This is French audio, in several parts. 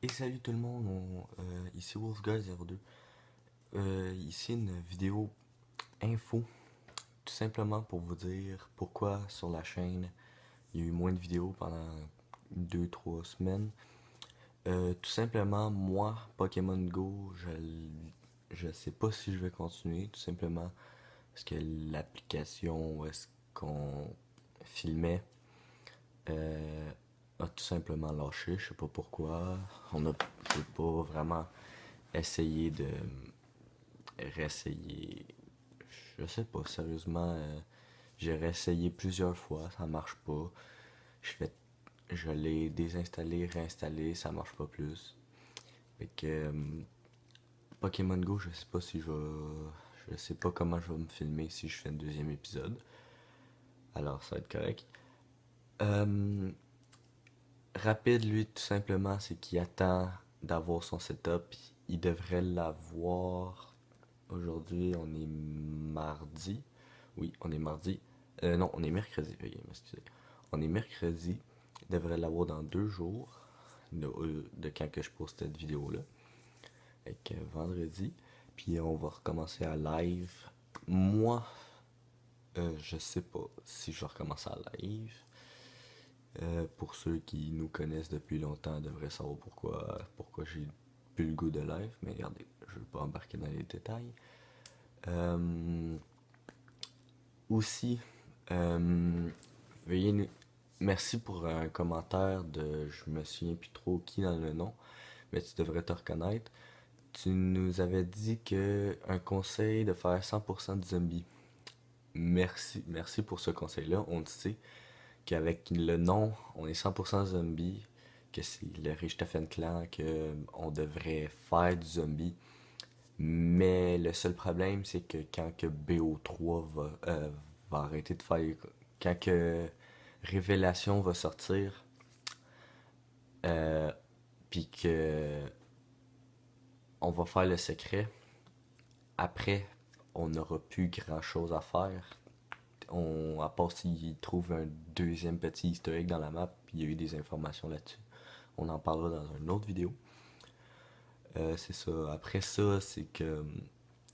Et salut tout le monde, ici Wolfguard02. Ici une vidéo info, tout simplement pour vous dire pourquoi sur la chaîne il y a eu moins de vidéos pendant 2-3 semaines. Tout simplement, moi, Pokémon Go, je sais pas si je vais continuer, tout simplement parce que l'application où est-ce qu'on filmait euh, a tout simplement lâché, je sais pas pourquoi. J'ai pas vraiment essayé de réessayer. Je sais pas, sérieusement, j'ai réessayé plusieurs fois, ça marche pas. Je fais, je l'ai désinstallé, réinstallé, ça marche pas plus. Fait que Pokémon Go, je sais pas si je sais pas comment je vais me filmer si je fais un deuxième épisode. Alors ça va être correct. Euh, Rapide, lui, tout simplement, c'est qu'il attend d'avoir son setup. Il devrait l'avoir. Aujourd'hui, on est mardi. Oui, on est mardi. Non, on est mercredi. Veuillez m'excuser. On est mercredi. Il devrait l'avoir dans 2 jours de quand que je poste cette vidéo-là. Avec vendredi. Puis on va recommencer à live. Moi, je sais pas si je vais recommencer à live. Pour ceux qui nous connaissent depuis longtemps devraient savoir pourquoi j'ai plus le goût de live. Mais regardez, je ne vais pas embarquer dans les détails. Euh, Aussi, euh, veuillez nous... Merci pour un commentaire de... Je me souviens plus trop qui dans le nom, mais tu devrais te reconnaître. Tu nous avais dit que un conseil de faire 100% de zombies. Merci pour ce conseil-là. On le sait qu'avec le nom, on est 100% zombie, que c'est le Richthofen Clan, que on devrait faire du zombie. Mais le seul problème, c'est que quand que BO3 va arrêter de faire... Quand que Révélation va sortir, euh, puis que on va faire le secret, après, on n'aura plus grand-chose à faire. À part s'il trouve un deuxième petit historique dans la map, puis il y a eu des informations là-dessus. On en parlera dans une autre vidéo. C'est ça. Après ça, c'est que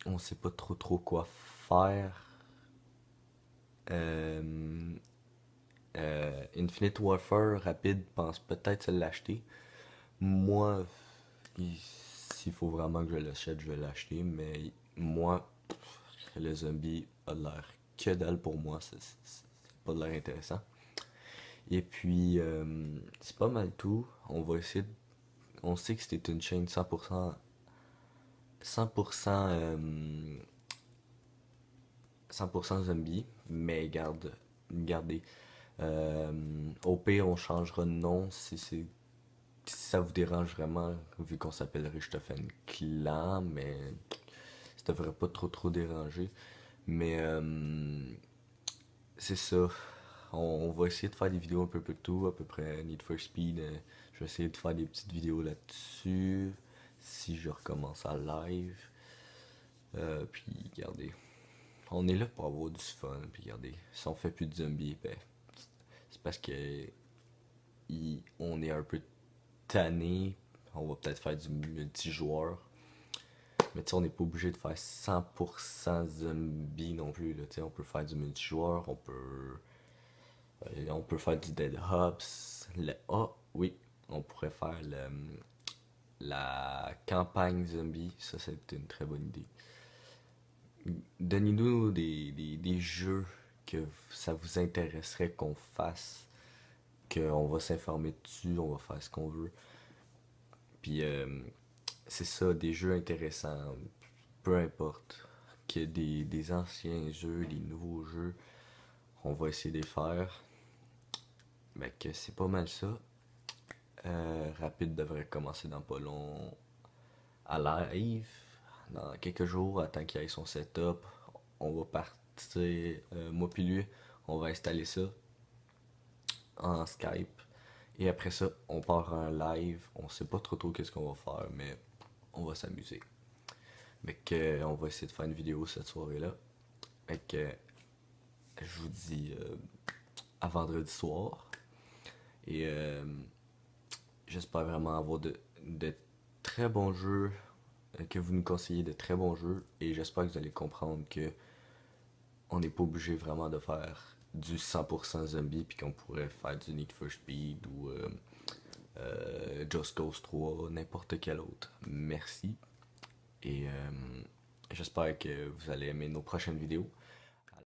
on sait pas trop quoi faire. Euh, Infinite Warfare rapide pense peut-être se l'acheter. Moi, s'il faut vraiment que je l'achète, je vais l'acheter. Mais moi, le zombie a l'air que dalle pour moi. C'est pas de l'air intéressant. Et puis, c'est pas mal tout. On va essayer On sait que c'était une chaîne 100%, 100% zombie, mais gardez. Au pire, on changera de nom si ça vous dérange vraiment, vu qu'on s'appelle Richthofen Clan, mais ça devrait pas trop déranger. Mais c'est ça. On va essayer de faire des vidéos un peu tout, à peu près Need for Speed. Je vais essayer de faire des petites vidéos là-dessus. Si je recommence à live. Puis, regardez. On est là pour avoir du fun. Puis, regardez. Si on fait plus de zombies, ben, c'est parce que on est un peu tanné. On va peut-être faire du multijoueur. Mais tu sais, on n'est pas obligé de faire 100% zombie non plus. Là. On peut faire du multijoueur, on peut faire du Dead Hops. Oui, on pourrait faire la campagne zombie. Ça, c'est une très bonne idée. Donnez-nous des jeux que ça vous intéresserait qu'on fasse. Qu'on va s'informer dessus, on va faire ce qu'on veut. Puis c'est ça, des jeux intéressants. Peu importe. Que des anciens jeux, des nouveaux jeux. On va essayer de les faire. Mais que c'est pas mal ça. Rapide devrait commencer dans pas long à live. Dans quelques jours, attends qu'il ait son setup. On va partir, moi puis lui, on va installer ça en Skype. Et après ça, on part en live. On sait pas trop qu'est-ce qu'on va faire, mais on va s'amuser. Mais que on va essayer de faire une vidéo cette soirée-là. Fait que je vous dis à vendredi soir. Et j'espère vraiment avoir de très bons jeux, que vous nous conseillez de très bons jeux, et j'espère que vous allez comprendre que on n'est pas obligé vraiment de faire du 100% zombie, puis qu'on pourrait faire du Need for Speed ou Just Cause 3, n'importe quel autre. Merci, et j'espère que vous allez aimer nos prochaines vidéos.